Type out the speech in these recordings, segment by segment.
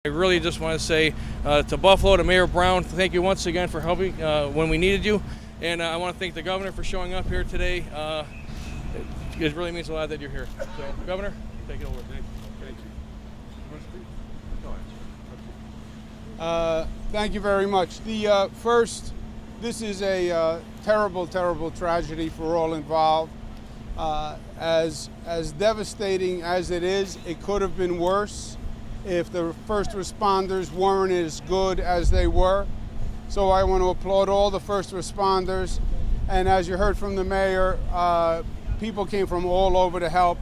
I really just want to say to Buffalo, to Mayor Brown, thank you once again for helping when we needed you. And I want to thank the governor for showing up here today. It really means a lot that you're here. So, Governor, take it over. Thank you. Thank you very much. This is a terrible, terrible tragedy for all involved. As devastating as it is, it could have been worse if the first responders weren't as good as they were. So I want to applaud all the first responders. And as you heard from the mayor, people came from all over to help.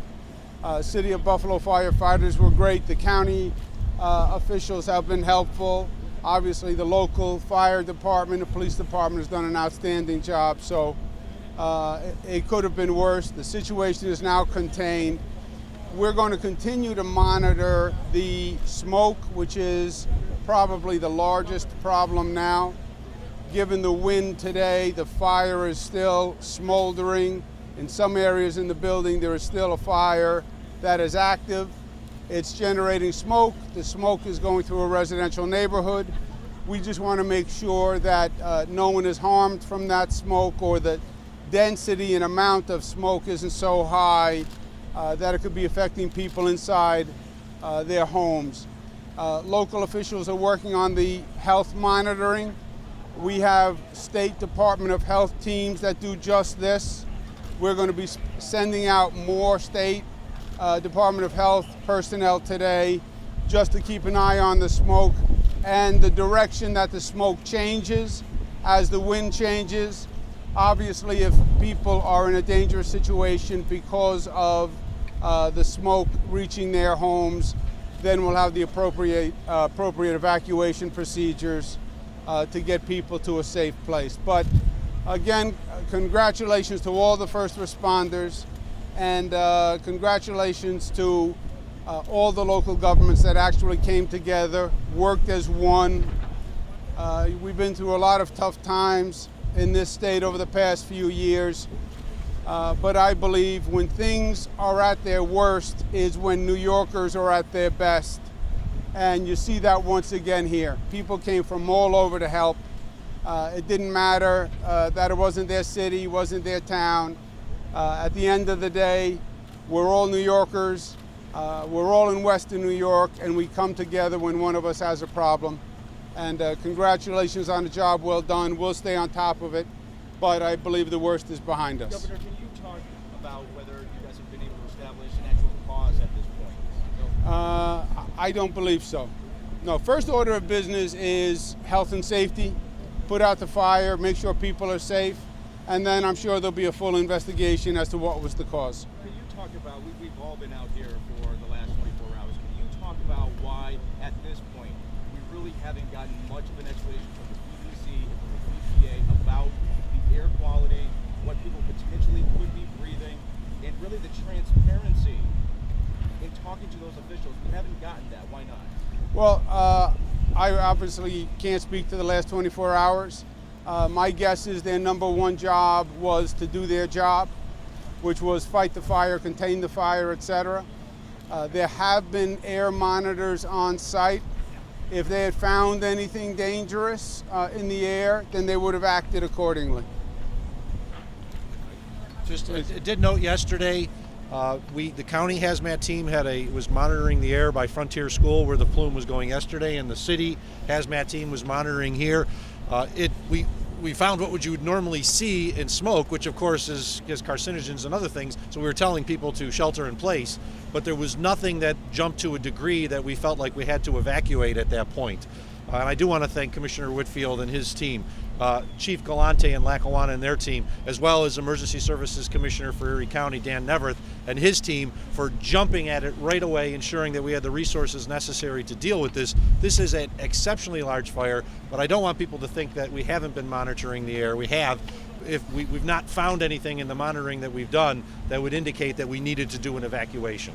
City of Buffalo firefighters were great. The county officials have been helpful. Obviously, the local fire department, the police department has done an outstanding job. So it could have been worse. The situation is now contained. We're going to continue to monitor the smoke, which is probably the largest problem now. Given the wind today, the fire is still smoldering. In some areas in the building, there is still a fire that is active. It's generating smoke. The smoke is going through a residential neighborhood. We just want to make sure that no one is harmed from that smoke, or the density and amount of smoke isn't so high that it could be affecting people inside their homes. Local officials are working on the health monitoring. We have State Department of Health teams that do just this. We're going to be sending out more State Department of Health personnel today just to keep an eye on the smoke and the direction that the smoke changes as the wind changes. Obviously, if people are in a dangerous situation because of the smoke reaching their homes, then we'll have the appropriate evacuation procedures to get people to a safe place. But again, congratulations to all the first responders, and congratulations to all the local governments that actually came together, worked as one. We've been through a lot of tough times in this state over the past few years. But I believe when things are at their worst is when New Yorkers are at their best. And you see that once again here. People came from all over to help. It didn't matter that it wasn't their city, wasn't their town. At the end of the day, we're all New Yorkers. We're all in Western New York, and we come together when one of us has a problem. And congratulations on the job well done. We'll stay on top of it, but I believe the worst is behind us. Governor, can you talk about whether you guys have been able to establish an actual cause at this point? I don't believe so. No, first order of business is health and safety. Put out the fire, make sure people are safe, and then I'm sure there'll be a full investigation as to what was the cause. Can you talk about, we've all been out here for the last 24 hours, can you talk about why at this point we really haven't gotten much of an explanation from the CDC and from the EPA about the air quality, what people potentially could be breathing, and really the transparency in talking to those officials? We haven't gotten that. Why not? Well, I obviously can't speak to the last 24 hours. My guess is their number one job was to do their job, which was fight the fire, contain the fire, etc. There have been air monitors on site. If they had found anything dangerous in the air, then they would have acted accordingly. Just it did note yesterday, the county hazmat team was monitoring the air by Frontier School where the plume was going yesterday, and the city hazmat team was monitoring here. We found what you would normally see in smoke, which of course is carcinogens and other things. So we were telling people to shelter in place, but there was nothing that jumped to a degree that we felt like we had to evacuate at that point. And I do want to thank Commissioner Whitfield and his team, Chief Galante and Lackawanna and their team, as well as Emergency Services Commissioner for Erie County, Dan Neverth, and his team for jumping at it right away, ensuring that we had the resources necessary to deal with this. This is an exceptionally large fire, but I don't want people to think that we haven't been monitoring the air. We have. If we've not found anything in the monitoring that we've done that would indicate that we needed to do an evacuation.